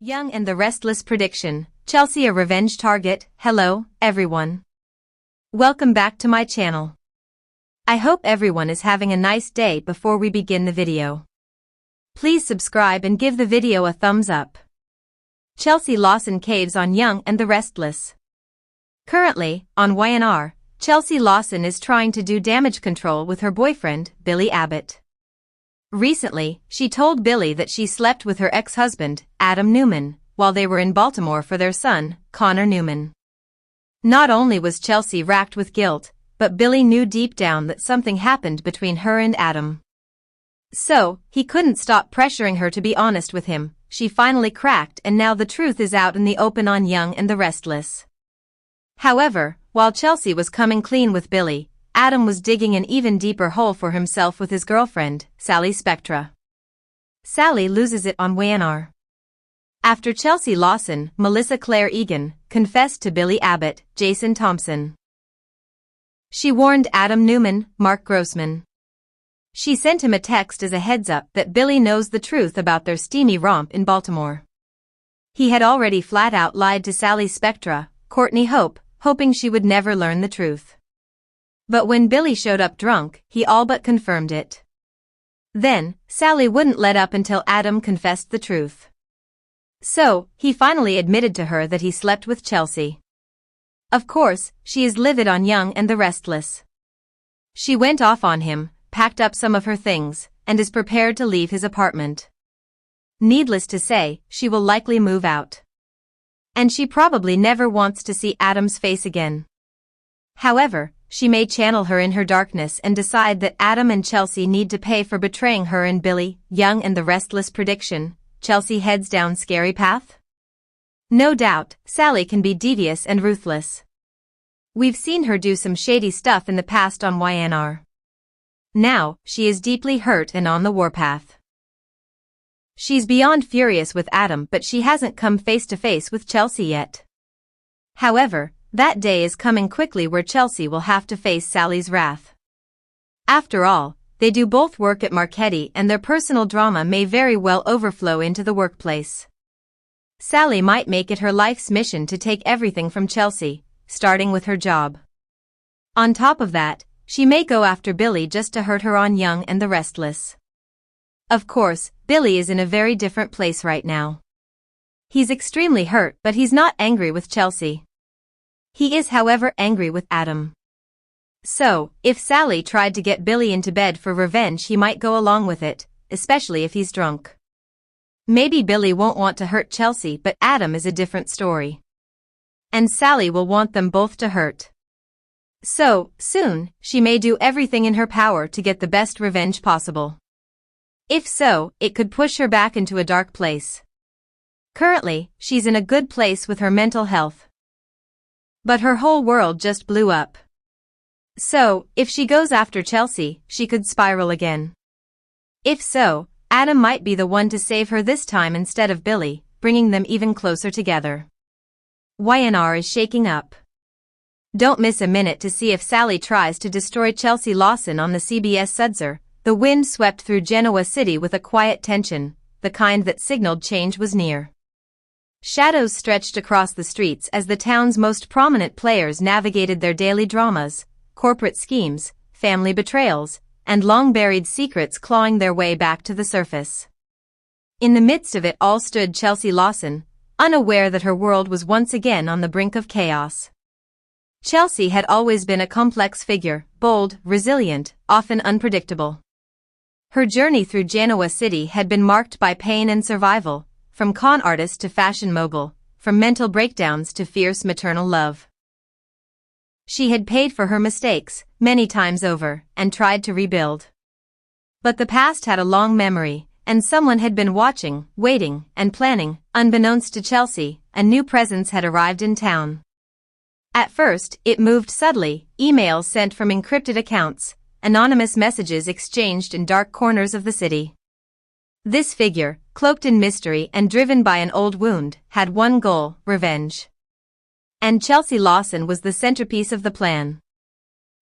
Young and the Restless prediction, Chelsea a revenge target. Hello, everyone. Welcome back to my channel. I hope everyone is having a nice day. Before we begin the video, please subscribe and give the video a thumbs up. Chelsea Lawson caves on Young and the Restless. Currently, on YNR, Chelsea Lawson is trying to do damage control with her boyfriend, Billy Abbott. Recently, she told Billy that she slept with her ex-husband, Adam Newman, while they were in Baltimore for their son, Connor Newman. Not only was Chelsea racked with guilt, but Billy knew deep down that something happened between her and Adam. So, he couldn't stop pressuring her to be honest with him. She finally cracked, and now the truth is out in the open on Young and the Restless. However, while Chelsea was coming clean with Billy, Adam was digging an even deeper hole for himself with his girlfriend, Sally Spectra. Sally loses it on YNR. After Chelsea Lawson, Melissa Claire Egan, confessed to Billy Abbott, Jason Thompson. She warned Adam Newman, Mark Grossman. She sent him a text as a heads-up that Billy knows the truth about their steamy romp in Baltimore. He had already flat-out lied to Sally Spectra, Courtney Hope, hoping she would never learn the truth. But when Billy showed up drunk, he all but confirmed it. Then, Sally wouldn't let up until Adam confessed the truth. So, he finally admitted to her that he slept with Chelsea. Of course, she is livid on Young and the Restless. She went off on him, packed up some of her things, and is prepared to leave his apartment. Needless to say, she will likely move out. And she probably never wants to see Adam's face again. However, she may channel her in her darkness and decide that Adam and Chelsea need to pay for betraying her and Billy. Young and the Restless prediction, Chelsea heads down scary path? No doubt, Sally can be devious and ruthless. We've seen her do some shady stuff in the past on YNR. Now, she is deeply hurt and on the warpath. She's beyond furious with Adam, but she hasn't come face to face with Chelsea yet. However, that day is coming quickly where Chelsea will have to face Sally's wrath. After all, they do both work at Marchetti, and their personal drama may very well overflow into the workplace. Sally might make it her life's mission to take everything from Chelsea, starting with her job. On top of that, she may go after Billy just to hurt her on Young and the Restless. Of course, Billy is in a very different place right now. He's extremely hurt, but he's not angry with Chelsea. He is, however, angry with Adam. So, if Sally tried to get Billy into bed for revenge, he might go along with it, especially if he's drunk. Maybe Billy won't want to hurt Chelsea, but Adam is a different story. And Sally will want them both to hurt. So, soon, she may do everything in her power to get the best revenge possible. If so, it could push her back into a dark place. Currently, she's in a good place with her mental health. But her whole world just blew up. So, if she goes after Chelsea, she could spiral again. If so, Adam might be the one to save her this time instead of Billy, bringing them even closer together. YNR is shaking up. Don't miss a minute to see if Sally tries to destroy Chelsea Lawson on the CBS Sudzer. The wind swept through Genoa City with a quiet tension, the kind that signaled change was near. Shadows stretched across the streets as the town's most prominent players navigated their daily dramas, corporate schemes, family betrayals, and long-buried secrets clawing their way back to the surface. In the midst of it all stood Chelsea Lawson, unaware that her world was once again on the brink of chaos. Chelsea had always been a complex figure, bold, resilient, often unpredictable. Her journey through Genoa City had been marked by pain and survival, from con artist to fashion mogul, from mental breakdowns to fierce maternal love. She had paid for her mistakes, many times over, and tried to rebuild. But the past had a long memory, and someone had been watching, waiting, and planning. Unbeknownst to Chelsea, a new presence had arrived in town. At first, it moved subtly, emails sent from encrypted accounts, anonymous messages exchanged in dark corners of the city. This figure, cloaked in mystery and driven by an old wound, had one goal: revenge. And Chelsea Lawson was the centerpiece of the plan.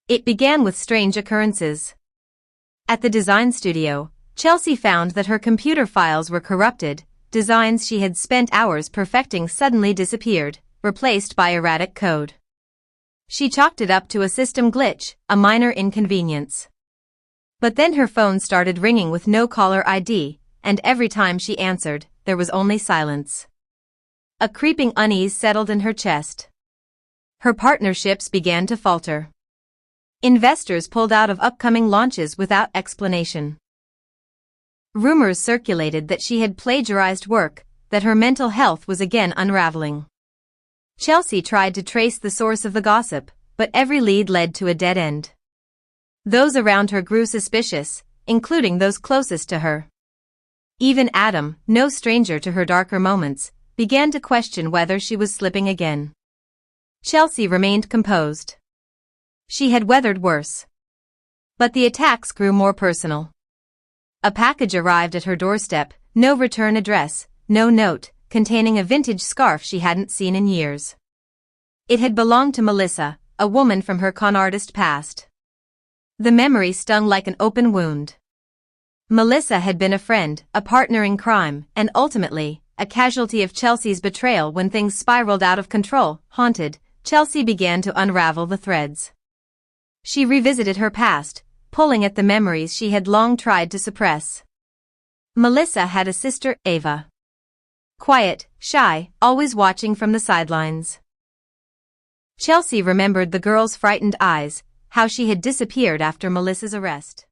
It began with strange occurrences. At the design studio, Chelsea found that her computer files were corrupted, designs she had spent hours perfecting suddenly disappeared, replaced by erratic code. She chalked it up to a system glitch, a minor inconvenience. But then her phone started ringing with no caller ID, and every time she answered, there was only silence. A creeping unease settled in her chest. Her partnerships began to falter. Investors pulled out of upcoming launches without explanation. Rumors circulated that she had plagiarized work, that her mental health was again unraveling. Chelsea tried to trace the source of the gossip, but every lead led to a dead end. Those around her grew suspicious, including those closest to her. Even Adam, no stranger to her darker moments, began to question whether she was slipping again. Chelsea remained composed. She had weathered worse. But the attacks grew more personal. A package arrived at her doorstep, no return address, no note, containing a vintage scarf she hadn't seen in years. It had belonged to Melissa, a woman from her con artist past. The memory stung like an open wound. Melissa had been a friend, a partner in crime, and ultimately, a casualty of Chelsea's betrayal. When things spiraled out of control, haunted, Chelsea began to unravel the threads. She revisited her past, pulling at the memories she had long tried to suppress. Melissa had a sister, Ava. Quiet, shy, always watching from the sidelines. Chelsea remembered the girl's frightened eyes, how she had disappeared after Melissa's arrest.